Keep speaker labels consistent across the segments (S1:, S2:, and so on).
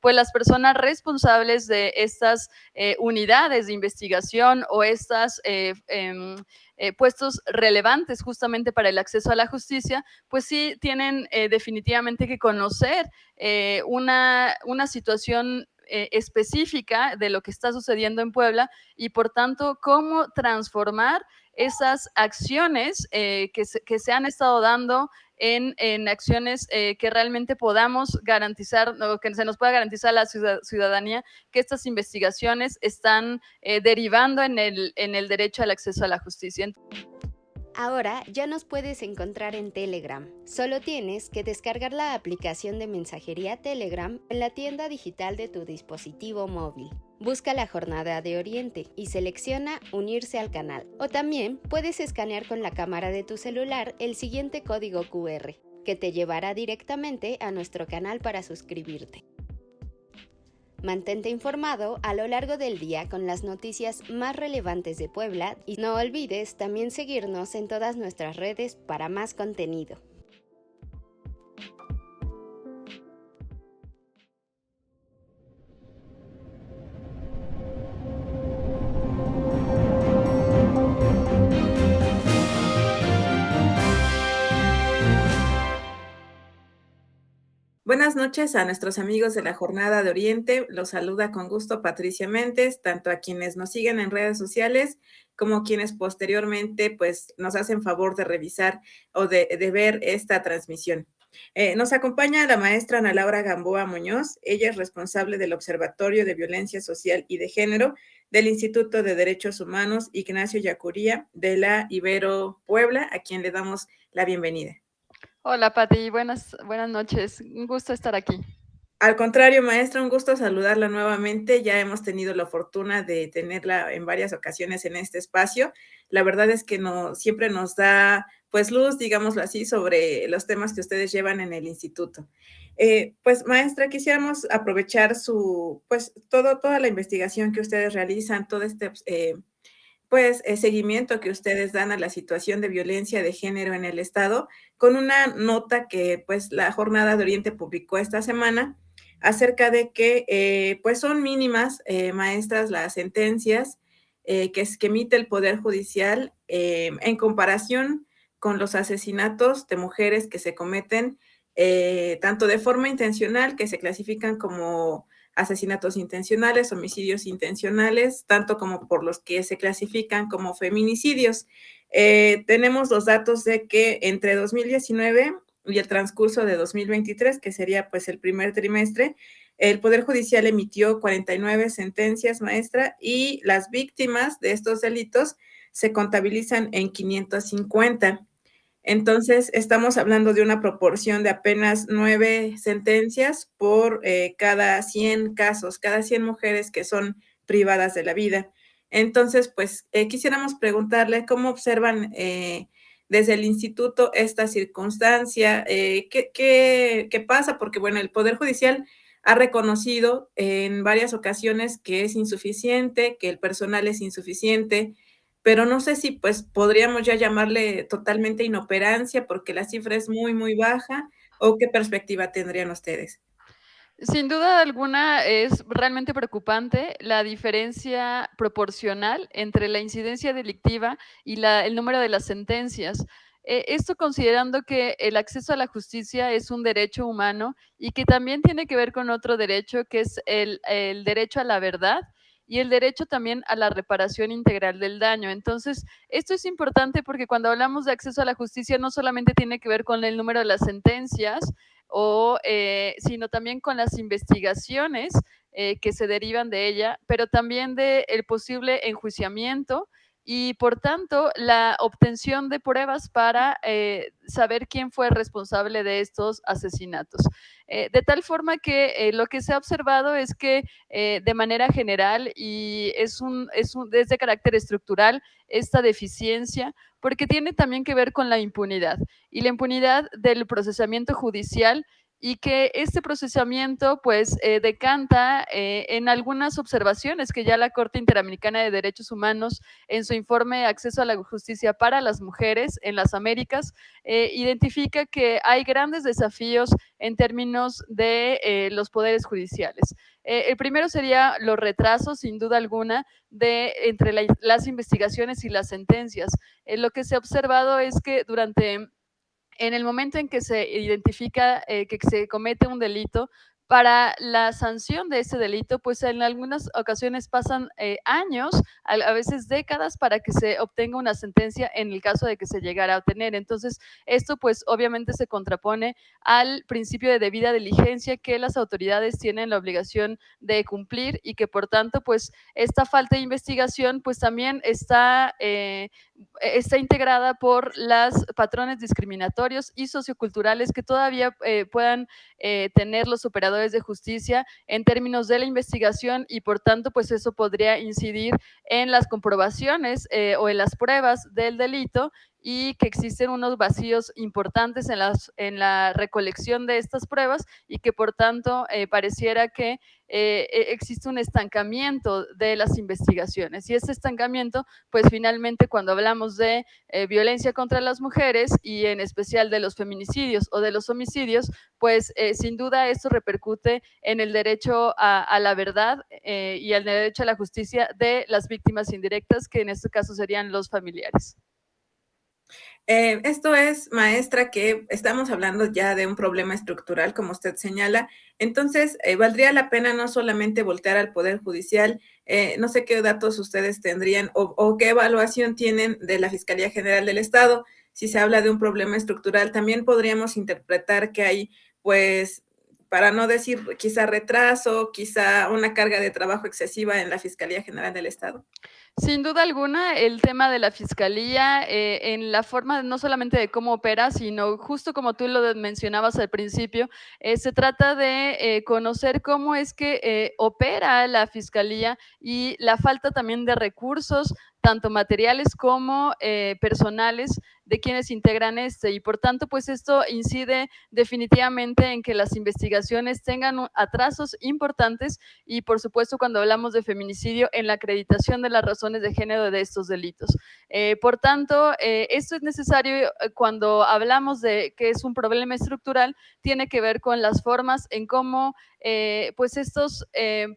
S1: pues las personas responsables de estas unidades de investigación o estas puestos relevantes justamente para el acceso a la justicia, pues sí tienen definitivamente que conocer una situación específica de lo que está sucediendo en Puebla y por tanto cómo transformar esas acciones que se han estado dando en acciones que realmente podamos garantizar o que se nos pueda garantizar a la ciudadanía que estas investigaciones están derivando en el derecho al acceso a la justicia.
S2: Ahora ya nos puedes encontrar en Telegram. Solo tienes que descargar la aplicación de mensajería Telegram en la tienda digital de tu dispositivo móvil. Busca la Jornada de Oriente y selecciona Unirse al canal. O también puedes escanear con la cámara de tu celular el siguiente código QR, que te llevará directamente a nuestro canal para suscribirte. Mantente informado a lo largo del día con las noticias más relevantes de Puebla y no olvides también seguirnos en todas nuestras redes para más contenido.
S3: Buenas noches a nuestros amigos de la Jornada de Oriente. Los saluda con gusto Patricia Méndez, tanto a quienes nos siguen en redes sociales como quienes posteriormente pues, nos hacen favor de revisar o de ver esta transmisión. Nos acompaña la maestra Ana Laura Gamboa Muñoz. Ella es responsable del Observatorio de Violencia Social y de Género del Instituto de Derechos Humanos Ignacio Yacuría de la Ibero Puebla, a quien le damos la bienvenida.
S1: Hola Pati, buenas noches, un gusto estar aquí.
S3: Al contrario, maestra, un gusto saludarla nuevamente. Ya hemos tenido la fortuna de tenerla en varias ocasiones en este espacio. La verdad es que siempre nos da pues luz, digámoslo así, sobre los temas que ustedes llevan en el instituto. Pues maestra, quisiéramos aprovechar toda la investigación que ustedes realizan, todo este seguimiento que ustedes dan a la situación de violencia de género en el estado, con una nota que pues la Jornada de Oriente publicó esta semana acerca de que pues son mínimas, maestras, las sentencias que emite el Poder Judicial en comparación con los asesinatos de mujeres que se cometen tanto de forma intencional, que se clasifican como asesinatos intencionales, homicidios intencionales, tanto como por los que se clasifican como feminicidios. Tenemos los datos de que entre 2019 y el transcurso de 2023, que sería pues el primer trimestre, el Poder Judicial emitió 49 sentencias, maestra, y las víctimas de estos delitos se contabilizan en 550. Entonces, estamos hablando de una proporción de apenas 9 sentencias por cada 100 casos, cada 100 mujeres que son privadas de la vida. Entonces, pues quisiéramos preguntarle cómo observan desde el instituto esta circunstancia, qué pasa, porque bueno, el Poder Judicial ha reconocido en varias ocasiones que es insuficiente, que el personal es insuficiente, pero no sé si pues podríamos ya llamarle totalmente inoperancia porque la cifra es muy, muy baja, o qué perspectiva tendrían ustedes.
S1: Sin duda alguna es realmente preocupante la diferencia proporcional entre la incidencia delictiva y el número de las sentencias. Esto considerando que el acceso a la justicia es un derecho humano y que también tiene que ver con otro derecho, que es el derecho a la verdad y el derecho también a la reparación integral del daño. Entonces, esto es importante porque cuando hablamos de acceso a la justicia no solamente tiene que ver con el número de las sentencias, sino también con las investigaciones que se derivan de ella, pero también del posible enjuiciamiento y por tanto la obtención de pruebas para saber quién fue responsable de estos asesinatos. De tal forma que lo que se ha observado es que de manera general y es de carácter estructural esta deficiencia porque tiene también que ver con la impunidad y la impunidad del procesamiento judicial y que este procesamiento pues decanta en algunas observaciones que ya la Corte Interamericana de Derechos Humanos en su informe Acceso a la Justicia para las Mujeres en las Américas identifica que hay grandes desafíos en términos de los poderes judiciales. El primero sería los retrasos, sin duda alguna, entre las investigaciones y las sentencias. Lo que se ha observado es que en el momento en que se identifica que se comete un delito, para la sanción de ese delito, pues en algunas ocasiones pasan años, a veces décadas, para que se obtenga una sentencia en el caso de que se llegara a obtener. Entonces, esto pues obviamente se contrapone al principio de debida diligencia que las autoridades tienen la obligación de cumplir y que por tanto pues esta falta de investigación pues también está integrada por los patrones discriminatorios y socioculturales que todavía puedan tener los operadores de justicia en términos de la investigación y por tanto pues eso podría incidir en las comprobaciones o en las pruebas del delito y que existen unos vacíos importantes en la recolección de estas pruebas y que por tanto pareciera que existe un estancamiento de las investigaciones. Y ese estancamiento, pues finalmente cuando hablamos de violencia contra las mujeres y en especial de los feminicidios o de los homicidios, pues sin duda esto repercute en el derecho a la verdad y el derecho a la justicia de las víctimas indirectas, que en este caso serían los familiares.
S3: Esto es, maestra, que estamos hablando ya de un problema estructural, como usted señala. Entonces, valdría la pena no solamente voltear al Poder Judicial, no sé qué datos ustedes tendrían o qué evaluación tienen de la Fiscalía General del Estado. Si se habla de un problema estructural, también podríamos interpretar que hay, pues, para no decir quizá retraso, quizá una carga de trabajo excesiva en la Fiscalía General del Estado.
S1: Sin duda alguna, el tema de la fiscalía en la forma no solamente de cómo opera, sino justo como tú lo mencionabas al principio, se trata de conocer cómo es que opera la fiscalía y la falta también de recursos, tanto materiales como personales, de quienes integran este. Y por tanto, pues esto incide definitivamente en que las investigaciones tengan atrasos importantes y, por supuesto, cuando hablamos de feminicidio, en la acreditación de las razones de género de estos delitos. Por tanto, esto es necesario cuando hablamos de que es un problema estructural, tiene que ver con las formas en cómo pues estos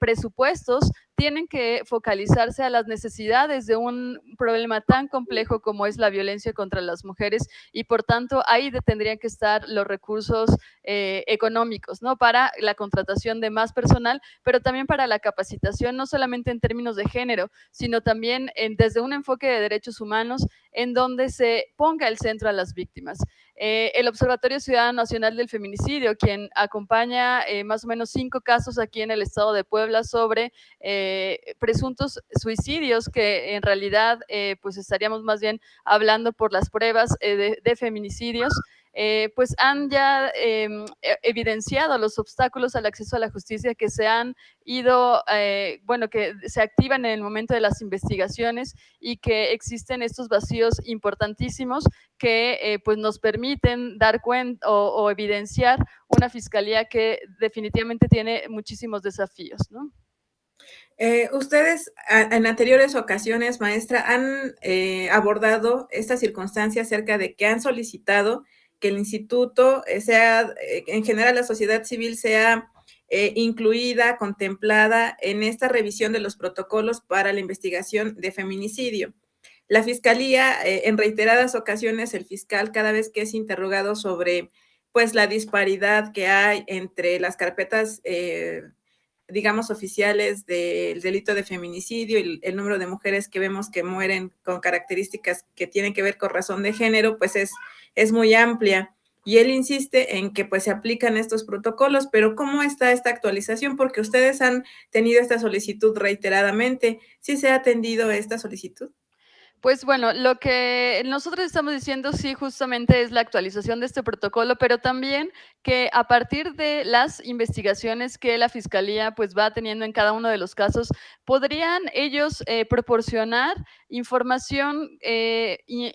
S1: presupuestos tienen que focalizarse a las necesidades de un problema tan complejo como es la violencia contra las mujeres y por tanto ahí tendrían que estar los recursos económicos, ¿no? Para la contratación de más personal, pero también para la capacitación, no solamente en términos de género, sino también desde un enfoque de derechos humanos en donde se ponga el centro a las víctimas. El Observatorio Ciudadano Nacional del Feminicidio, quien acompaña más o menos 5 casos aquí en el estado de Puebla sobre presuntos suicidios que en realidad pues estaríamos más bien hablando por las pruebas de feminicidios, pues han ya evidenciado los obstáculos al acceso a la justicia que se han ido, bueno, que se activan en el momento de las investigaciones y que existen estos vacíos importantísimos que pues nos permiten dar cuenta o evidenciar una fiscalía que definitivamente tiene muchísimos desafíos, ¿no?
S3: Ustedes en anteriores ocasiones, maestra, han abordado esta circunstancia acerca de que han solicitado que el instituto sea, en general la sociedad civil sea incluida, contemplada en esta revisión de los protocolos para la investigación de feminicidio. La fiscalía, en reiteradas ocasiones, el fiscal, cada vez que es interrogado sobre pues la disparidad que hay entre las carpetas digamos, oficiales del delito de feminicidio y el número de mujeres que vemos que mueren con características que tienen que ver con razón de género, pues es muy amplia. Y él insiste en que pues se aplican estos protocolos, pero ¿cómo está esta actualización? Porque ustedes han tenido esta solicitud reiteradamente. ¿Sí se ha atendido esta solicitud?
S1: Pues bueno, lo que nosotros estamos diciendo sí, justamente es la actualización de este protocolo, pero también que a partir de las investigaciones que la fiscalía pues va teniendo en cada uno de los casos, podrían ellos proporcionar información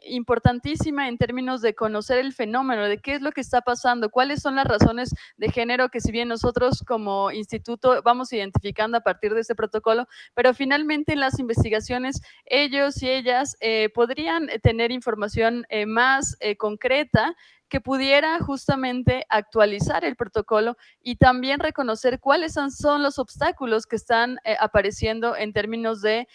S1: importantísima en términos de conocer el fenómeno, de qué es lo que está pasando, cuáles son las razones de género que si bien nosotros como instituto vamos identificando a partir de este protocolo, pero finalmente en las investigaciones ellos y ellas podrían tener información más concreta que pudiera justamente actualizar el protocolo y también reconocer cuáles son los obstáculos que están apareciendo en términos de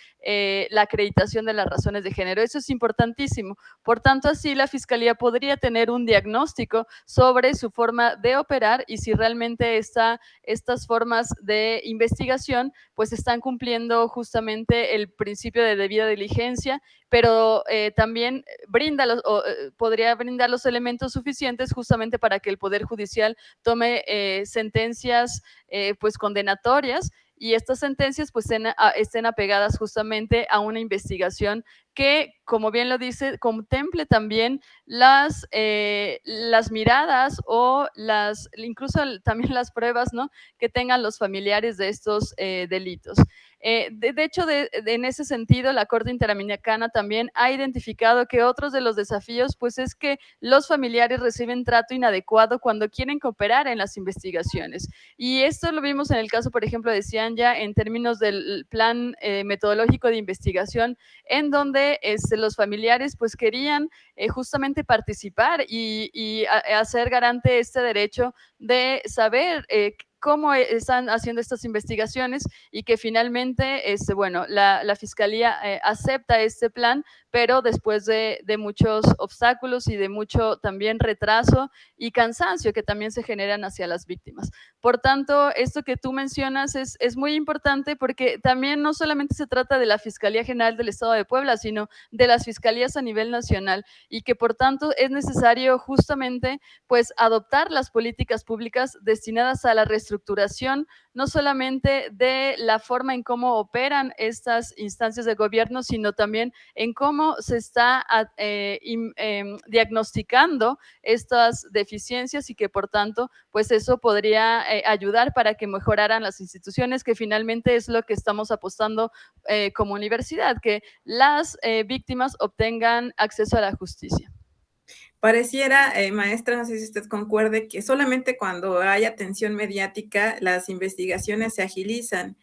S1: la acreditación de las razones de género. Eso es importantísimo. Por tanto, así la Fiscalía podría tener un diagnóstico sobre su forma de operar y si realmente estas formas de investigación pues están cumpliendo justamente el principio de debida diligencia, pero también podría brindar los elementos suficientes justamente para que el Poder Judicial tome sentencias pues condenatorias y estas sentencias pues estén apegadas justamente a una investigación que, como bien lo dice, contemple también las miradas o incluso también las pruebas, ¿no?, que tengan los familiares de estos delitos. De hecho, en ese sentido, la Corte Interamericana también ha identificado que otros de los desafíos, pues es que los familiares reciben trato inadecuado cuando quieren cooperar en las investigaciones. Y esto lo vimos en el caso, por ejemplo, de Cianya, en términos del plan metodológico de investigación, en donde los familiares pues querían justamente participar y hacer garante este derecho de saber cómo están haciendo estas investigaciones y que finalmente, bueno, la Fiscalía acepta este plan, pero después de muchos obstáculos y de mucho también retraso y cansancio que también se generan hacia las víctimas. Por tanto, esto que tú mencionas es muy importante porque también no solamente se trata de la Fiscalía General del Estado de Puebla, sino de las fiscalías a nivel nacional y que por tanto es necesario justamente pues adoptar las políticas públicas destinadas a la reestructuración no solamente de la forma en cómo operan estas instancias de gobierno, sino también en cómo se está diagnosticando estas deficiencias y que por tanto, pues eso podría ayudar para que mejoraran las instituciones, que finalmente es lo que estamos apostando como universidad, que las víctimas obtengan acceso a la justicia.
S3: Pareciera, maestra, no sé si usted concuerde, que solamente cuando hay atención mediática las investigaciones se agilizan,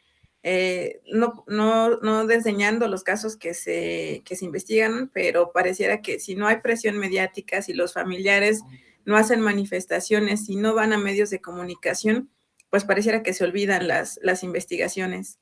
S3: no desdeñando los casos que se investigan, pero pareciera que si no hay presión mediática, si los familiares no hacen manifestaciones, si no van a medios de comunicación, pues pareciera que se olvidan las investigaciones.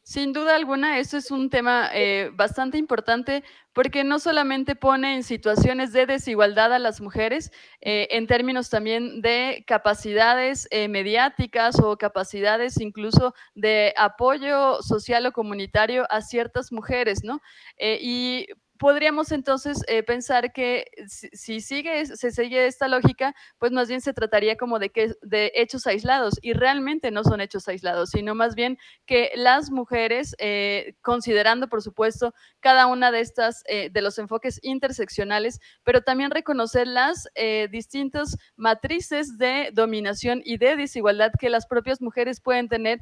S1: Sin duda alguna, eso es un tema bastante importante porque no solamente pone en situaciones de desigualdad a las mujeres, en términos también de capacidades mediáticas o capacidades incluso de apoyo social o comunitario a ciertas mujeres, ¿no? Y podríamos entonces pensar que si se sigue esta lógica, pues más bien se trataría como de hechos aislados y realmente no son hechos aislados, sino más bien que las mujeres, considerando por supuesto cada una de estas, de los enfoques interseccionales, pero también reconocer las distintas matrices de dominación y de desigualdad que las propias mujeres pueden tener,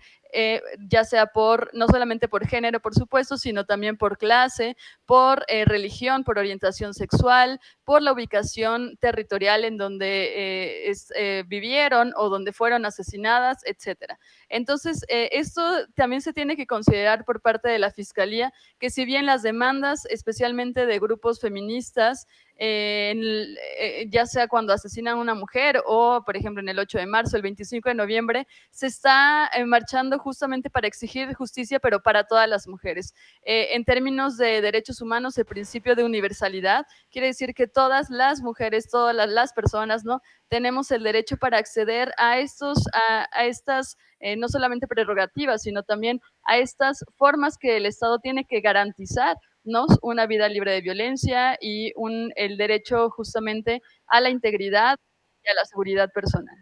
S1: ya sea no solamente por género, por supuesto, sino también por clase, por religión, por orientación sexual, por la ubicación territorial en donde vivieron o donde fueron asesinadas, etcétera. Entonces, esto también se tiene que considerar por parte de la Fiscalía, que si bien las demandas, especialmente de grupos feministas, ya sea cuando asesinan a una mujer o, por ejemplo, en el 8 de marzo, el 25 de noviembre, se está marchando justamente para exigir justicia, pero para todas las mujeres. En términos de derechos humanos, el principio de universalidad quiere decir que todas las mujeres, todas las personas, ¿no?, tenemos el derecho para acceder a estas no solamente prerrogativas, sino también a estas formas que el Estado tiene que garantizar, ¿no?, una vida libre de violencia y el derecho justamente a la integridad y a la seguridad personal.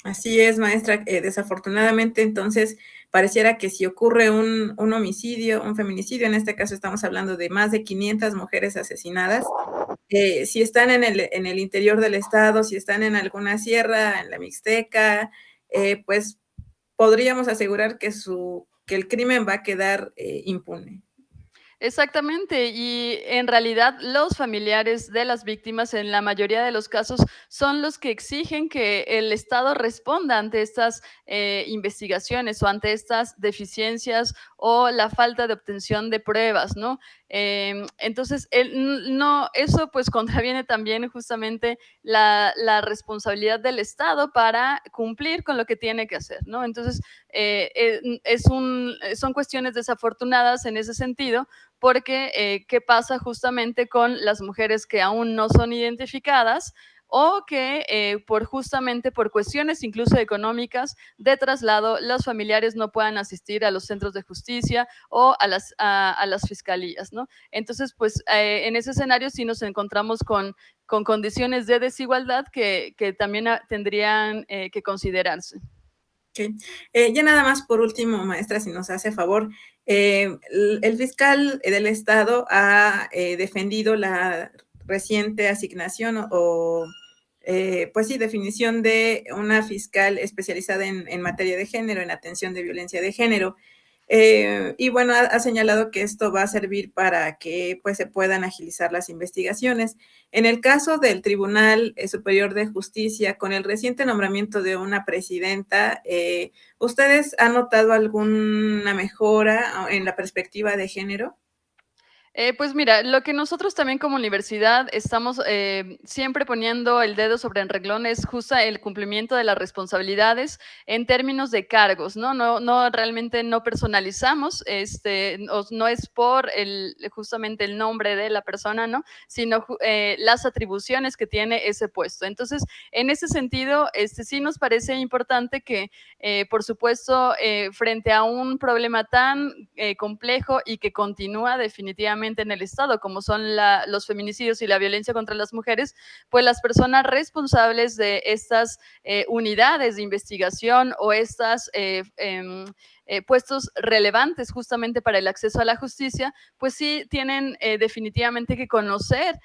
S3: Así es, maestra. Desafortunadamente, entonces, pareciera que si ocurre un homicidio, un feminicidio, en este caso estamos hablando de más de 500 mujeres asesinadas, si están en el interior del estado, si están en alguna sierra, en la Mixteca, pues podríamos asegurar que el crimen va a quedar impune.
S1: Exactamente, y en realidad los familiares de las víctimas en la mayoría de los casos son los que exigen que el Estado responda ante estas investigaciones o ante estas deficiencias o la falta de obtención de pruebas, ¿no? Entonces, no, eso pues contraviene también justamente la responsabilidad del Estado para cumplir con lo que tiene que hacer, ¿no? Entonces, son cuestiones desafortunadas en ese sentido, porque ¿qué pasa justamente con las mujeres que aún no son identificadas o que justamente por cuestiones incluso económicas de traslado, los familiares no puedan asistir a los centros de justicia o a las fiscalías, ¿no? Entonces, pues en ese escenario sí nos encontramos con condiciones de desigualdad que también tendrían que considerarse.
S3: Okay. Ya nada más por último, maestra, si nos hace favor, el fiscal del Estado ha defendido la reciente asignación pues sí, definición de una fiscal especializada en materia de género, en atención de violencia de género. Y bueno, ha señalado que esto va a servir para que pues, se puedan agilizar las investigaciones. En el caso del Tribunal Superior de Justicia, con el reciente nombramiento de una presidenta, ¿ustedes han notado alguna mejora en la perspectiva de género?
S1: Pues mira, lo que nosotros también como universidad estamos siempre poniendo el dedo sobre el renglón es justo el cumplimiento de las responsabilidades en términos de cargos, ¿no? No realmente no personalizamos, no es por justamente el nombre de la persona, ¿no? Sino las atribuciones que tiene ese puesto. Entonces, en ese sentido, sí nos parece importante que, por supuesto, frente a un problema tan complejo y que continúa definitivamente en el Estado, como son los feminicidios y la violencia contra las mujeres, pues las personas responsables de estas unidades de investigación o estas puestos relevantes justamente para el acceso a la justicia, pues sí tienen definitivamente que conocer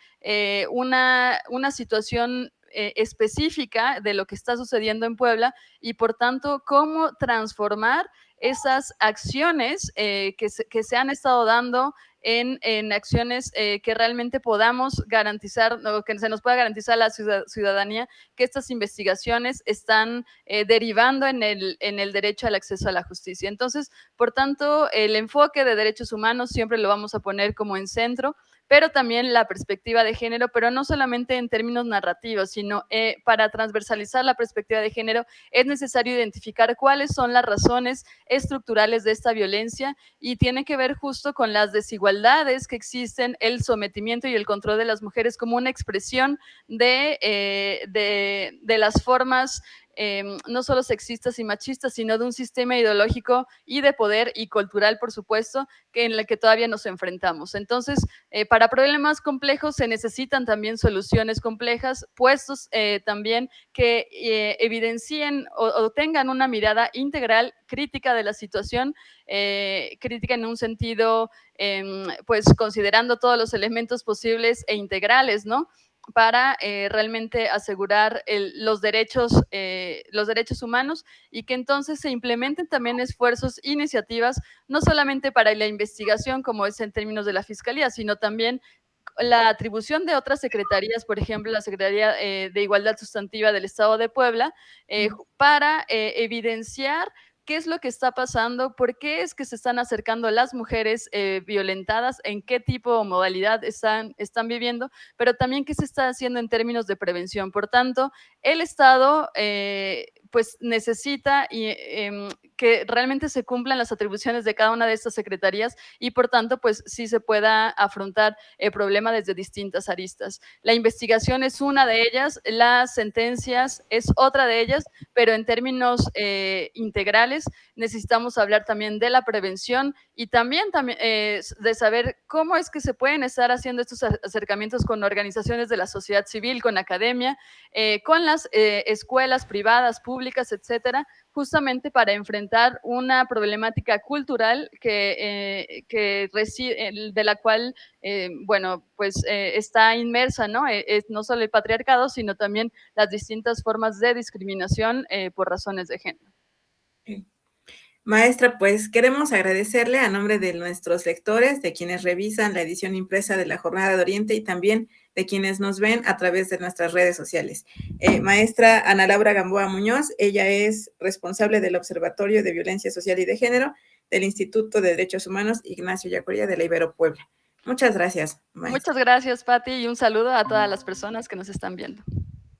S1: una situación específica de lo que está sucediendo en Puebla y por tanto cómo transformar esas acciones que se han estado dando en acciones que realmente podamos garantizar, o que se nos pueda garantizar a la ciudadanía que estas investigaciones están derivando en el derecho al acceso a la justicia. Entonces, por tanto, el enfoque de derechos humanos siempre lo vamos a poner como en centro, pero también la perspectiva de género, pero no solamente en términos narrativos, sino para transversalizar la perspectiva de género es necesario identificar cuáles son las razones estructurales de esta violencia y tiene que ver justo con las desigualdades que existen, el sometimiento y el control de las mujeres como una expresión de las formas no solo sexistas y machistas, sino de un sistema ideológico y de poder y cultural, por supuesto, en el que todavía nos enfrentamos. Entonces, para problemas complejos se necesitan también soluciones complejas, puestos también que evidencien o tengan una mirada integral, crítica de la situación, crítica en un sentido, pues considerando todos los elementos posibles e integrales, ¿no? Para realmente asegurar los derechos humanos y que entonces se implementen también esfuerzos, iniciativas, no solamente para la investigación, como es en términos de la Fiscalía, sino también la atribución de otras secretarías, por ejemplo, la Secretaría de Igualdad Sustantiva del Estado de Puebla, para evidenciar qué es lo que está pasando, por qué es que se están acercando las mujeres violentadas, en qué tipo o modalidad están viviendo, pero también qué se está haciendo en términos de prevención. Por tanto, el Estado pues necesita que realmente se cumplan las atribuciones de cada una de estas secretarías y por tanto pues sí se pueda afrontar el problema desde distintas aristas. La investigación es una de ellas, las sentencias es otra de ellas, pero en términos integrales necesitamos hablar también de la prevención y también de saber cómo es que se pueden estar haciendo estos acercamientos con organizaciones de la sociedad civil, con academia, con las escuelas privadas, públicas, públicas, etcétera, justamente para enfrentar una problemática cultural de la cual, bueno, pues está inmersa, ¿no? Es no solo el patriarcado, sino también las distintas formas de discriminación por razones de género.
S3: Sí. Maestra, pues queremos agradecerle a nombre de nuestros lectores, de quienes revisan la edición impresa de la Jornada de Oriente y también de quienes nos ven a través de nuestras redes sociales. Maestra Ana Laura Gamboa Muñoz, ella es responsable del Observatorio de Violencia Social y de Género del Instituto de Derechos Humanos Ignacio Yacuría de la Ibero Puebla. Muchas gracias, maestra.
S1: Muchas gracias, Pati, y un saludo a todas las personas que nos están viendo.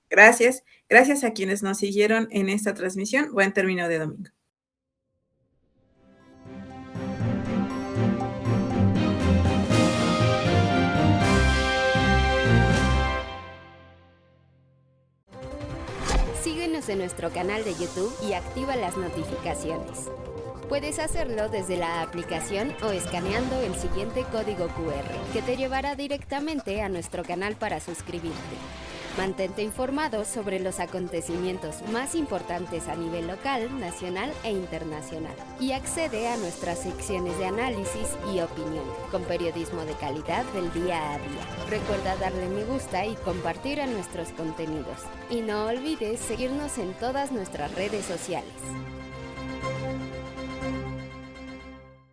S3: Gracias. Gracias a quienes nos siguieron en esta transmisión. Buen término de domingo.
S2: Síguenos en nuestro canal de YouTube y activa las notificaciones. Puedes hacerlo desde la aplicación o escaneando el siguiente código QR, que te llevará directamente a nuestro canal para suscribirte. Mantente informado sobre los acontecimientos más importantes a nivel local, nacional e internacional. Y accede a nuestras secciones de análisis y opinión, con periodismo de calidad del día a día. Recuerda darle me gusta y compartir a nuestros contenidos. Y no olvides seguirnos en todas nuestras redes sociales.